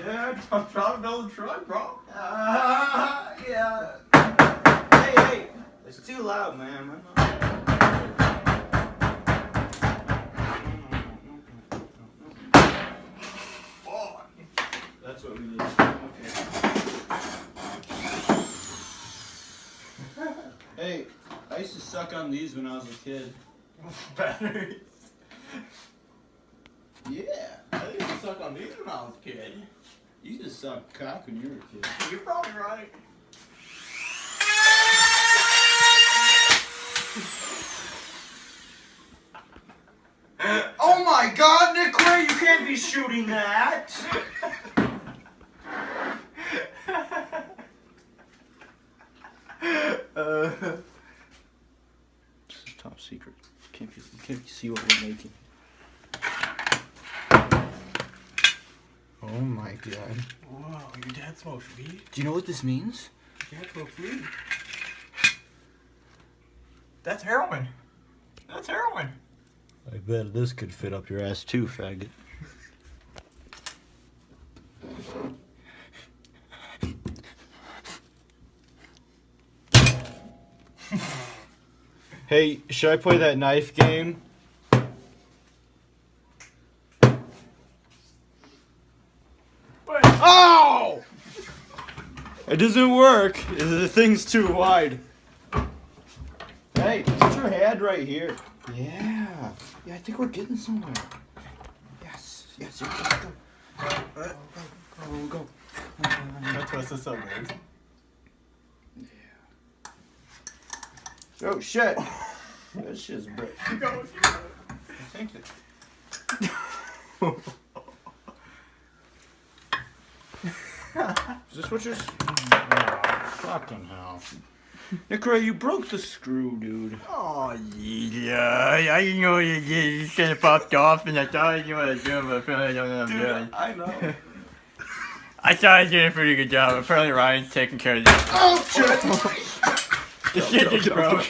Yeah, I'm trying to build a truck, bro. Yeah. Hey, it's too loud, man. That's what we need. Okay. Hey, I used to suck on these when I was a kid. Batteries. Yeah. I used to suck on these when I was a kid. You used to suck cock when you were a kid. You're probably right. Oh my God, Nick Ray, you can't be shooting that! This is top secret. Can't see what we're making. Oh my God. Whoa, your dad smokes weed? Do you know what this means? Your dad smokes weed? That's heroin. That's heroin. I bet this could fit up your ass too, faggot. Hey, should I play that knife game? Oh! It doesn't work. The thing's too wide. Hey, put your head right here. Yeah. Yeah, I think we're getting somewhere. Yes. Let's go. Go. That's what's this up, man. Oh, shit. That shit's brick. Go. Thank you. Is this what you're... Fucking hell. Nick Ray, you broke the screw, dude. Oh, yeah. I didn't know you did. You should have popped off, and I thought you would have done, but apparently I don't know what I'm doing. I know. I thought I was doing a pretty good job. Apparently Ryan's taking care of this. Oh, shit! The shit just broke.